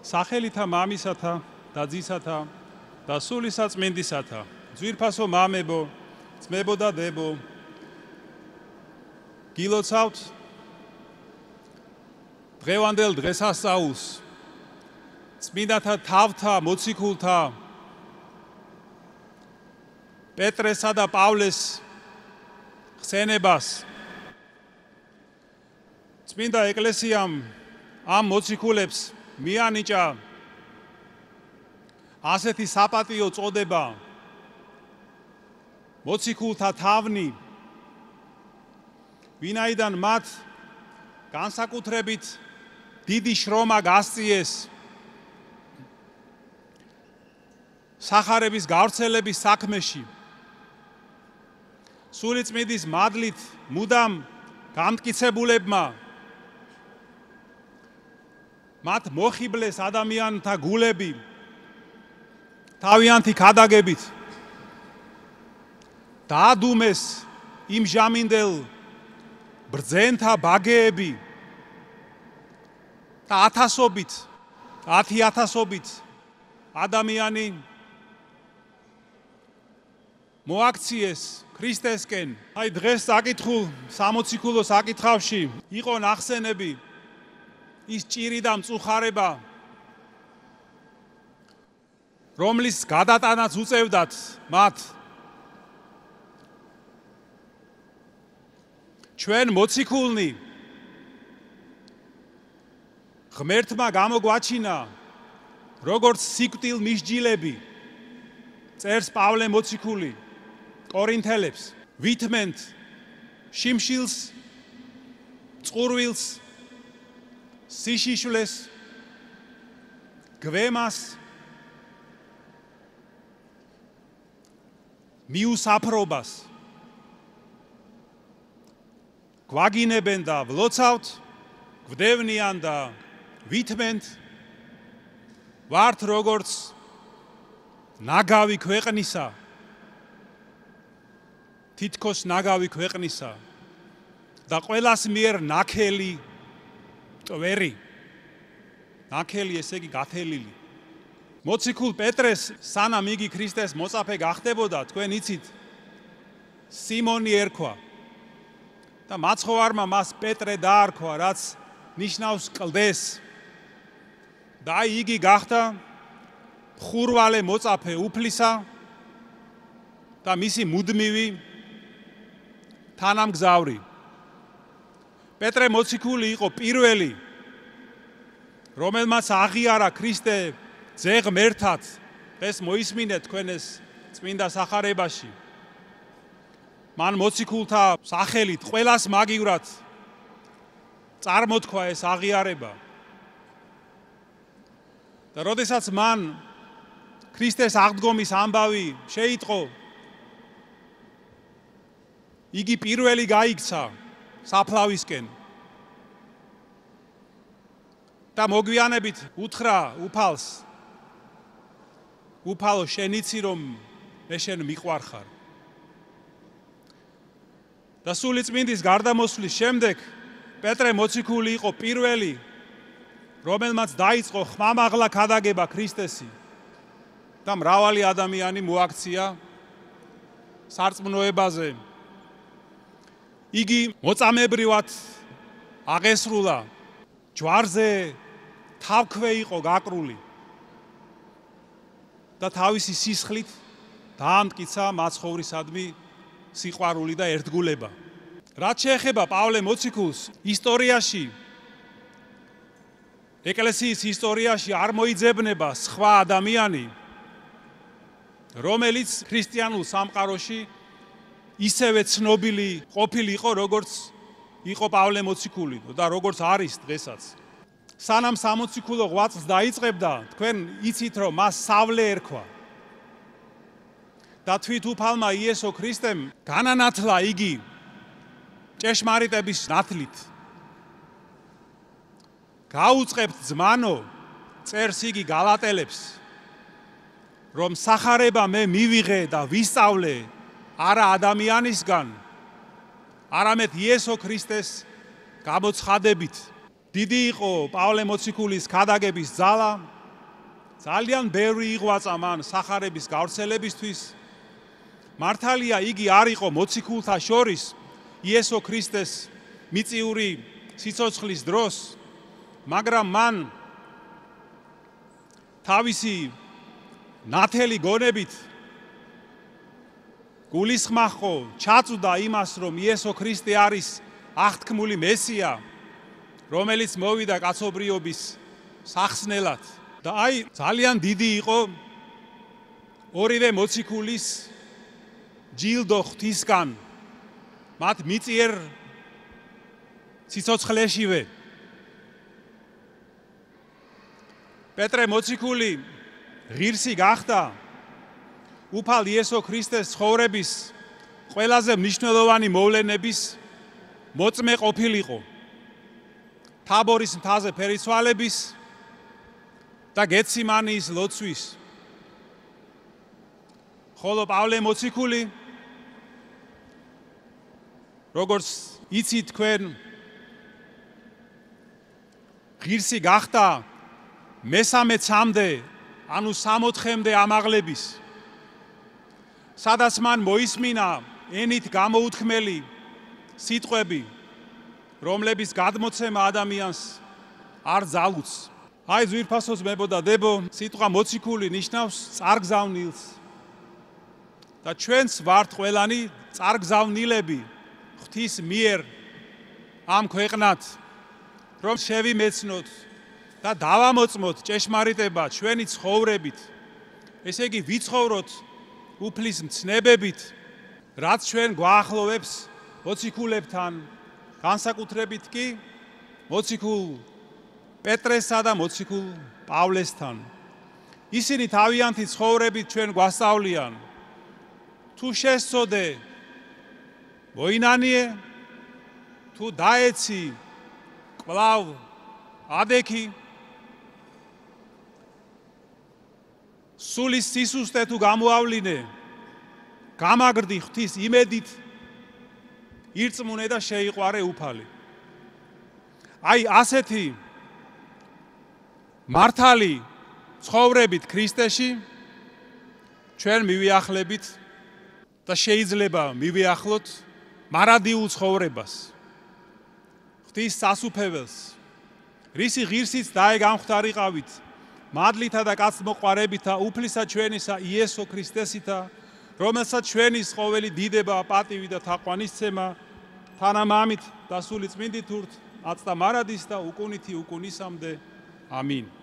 სახელითა მამისათა და ძისათა და სული საწმინდისათა, ძვირფასო მამებო, ძმებო და დებო, გილოცავთ დღევანდელ დღესასწაულს, წმინდათა თავთა, მოციქულთა, პეტრესა და პავლეს ხსენებას. წმინდა ეკლესიამ ამ მოციქულებს მიანიჭა ასეთი საპატიო წოდება მოციქულთა თავნი, ვინაიდან მათ განსაკუთრებით დიდი შრომა გასწიეს სახარების გავრცელების საქმეში. სულიწმინდის მადლით მუდამ გამტკიცებულებმა მათ მოხიბლეს ადამიანთა გულები თავიანთი ქადაგებით, დაადუმეს იმ ჟამინდელ ბრძენთა ბაგეები და ათასობით ადამიანი მოაქციეს ქრისტესკენ. აი დღეს საკითხულ სამოციქულო საკითხავში იყო ნახსენები ის ჭირი და მწუხარება, რომლის გადატანაც უწევდათ მათ. ჩვენ მოციქულნი ღმერთმა გამოგვაჩინა როგორც სიკვდილ მისჯილები, წერს პავლე მოციქული კორინთელებს, ვითმენთ შიმშილს, წყურვილს, სიშიშვლეს, გვემას, მიუსაფრობას. გვაგინებენ და ვლოცავთ, გვდევნიან და ვითმენთ, ვართ როგორც ნაგავი ქვეყნისა, თითქოს ნაგავი ქვეყნისა და ყველას მიერ ნაქელი ტვერი. ნაქელი ესე იგი გათელილი. მოციქულ პეტრეს სანამ იგი ქრისტეს მოწაფე გახდებოდა, თქვენ იცით, სიმონი ერქვა და მაცხოვარმა მას პეტრე დაარქვა, რაც ნიშნავს კლდეს. და იგი გახდა ხურვალე მოწაფე უფლისა და მისი მუდმივი თანამგზავრი. პეტრე მოციქული იყო პირველი, რომელმაც აღიარა ქრისტე ძე ღმერთად. ეს მოისმინეთ თქვენ ეს წმინდა სახარებაში. მან მოციქულთა სახელით ყველას მაგივრად წარმოთქვა ეს აღიარება. და როდესაც მან ქრისტეს აღდგომის ამბავი შეიტყო, იგი პირველი გაიქცა საფლავისკენ და მოგვიანებით უთხრა უფალს, უფალო შენ იცი რომ მე შენ მიყვარხარ. და სულიწმინდის გარდამოსვლის შემდეგ პეტრე მოციქული იყო პირველი, რომელმაც დაიწყო ხმამაღლა ქადაგება ქრისტესი და მრავალი ადამიანი მოაქცია სარწმუნოებაზე. იგი მოწამებრივად აღესრულა, ჯვარზე თავქვე იყო გაკრული და თავისი სისხლით დაამტკიცა მაცხოვრისადმი სიყვარული და ერთგულება. რაც შეეხება პავლე მოციქულს, ისტორიაში, ეკლესიის ისტორიაში არ მოიძებნება სხვა ადამიანი, რომელიც ქრისტიანულ სამყაროში ისევე ცნობილი ყოფილიყო, როგორც იყო პავლე მოციქული და როგორც არის დღესაც. სანამ სამოციქულო ღვაწლს დაიწყებდა, თქვენ იცით რომ მას სავლე ერქვა. და თვით უფალმა იესო ქრისტემ განანათლა იგი ჭეშმარიტების ნათლით. გაუწყებთ ძმანო, წერს იგი გალატელებს, რომ სახარება მე მივიღე და ვისწავლე არა ადამიანისგან, არამედ იესო ქრისტეს გამოცხადებით. დიდი იყო პავლე მოციქულის ქადაგების ძალა, ძალიან ბევრი იღვაწა მან სახარების გავრცელებისთვის. მართალია იგი არ იყო მოციქულთა შორის იესო ქრისტეს მიწიური სიცოცხლის დროს, მაგრამ მან თავისი ნათელი გონებით გულისხმახო ჩაწვდა იმას, რომ იესო ქრისტე არის აღთქმული მესია, რომელიც მოვიდა კაცობრიობის სახსნელად. და აი ძალიან დიდი იყო ორივე მოციქულის ჯილდო ღვთისგან მათ მიწიერ სიცოცხლეშივე. პეტრე მოციქული ღირსი გახდა უფალ იესო ქრისტეს ცხოვრების ყველაზე მნიშვნელოვანი მოვლენების მოწმე ყოფილიყო. თაბორის მთაზე ფერისცვალების და გეციმანიის ლოცვის. ხოლო პავლე მოციქული, როგორც იცით თქვენ, ღირსი გახდა მესამე-ცამდე, ანუ 64-მდე ამაღლების, სადაც მან მოისმინა ენით გამოუთქმელი სიტყვები, რომლების გადმოცემა ადამიანს არ ძალუძს. აი ძვირფასო ძმებო და დებო, სიტყვა მოციქული ნიშნავს წარგზავნილს. და ჩვენც ვართ ყველანი წარგზავნილები ღვთის მიერ ამ ქვეყნად, რომ შევიმეცნოთ და დავამოწმოთ ჭეშმარიტება ჩვენი ცხოვრებით. ესე იგი ვიცხოვროთ უფლის მცნებებით, რაც ჩვენ გვაახლოვებს მოციქულებთან, განსაკუთრებით კი მოციქულ პეტრესა და მოციქულ პავლესთან. ისინი თავიანთი ცხოვრებით ჩვენ გვასწავლიან, თუ შესწოდე მოინანიე, თუ დაეცი კვლავ ადექი, სულის სისუსტე თუ გამოავლინე, გამაგრდი ღვთის იმედით, ირწმუნე და შეიყვარე უფალი. აი ასეთი მართალი ცხოვრებით ქრისტეში ჩვენ მივიახლებით და შეიძლება მივიახლოთ მარადიულ ცხოვრებას, ღვთის სასუფეველს, რისი ღირსიც დაეგამხდარიყავით მადლითა და კაცმოყვარევითა უფლისა ჩვენისა იესო ქრისტესითა, რომელსაც ჩვენი ყოველი დიდება, პატივი და თაყვანისცემა თანამამით და სული წმინდით ურთ, აწდა მარადის და უკუნითი უკუნისამდე. ამინ.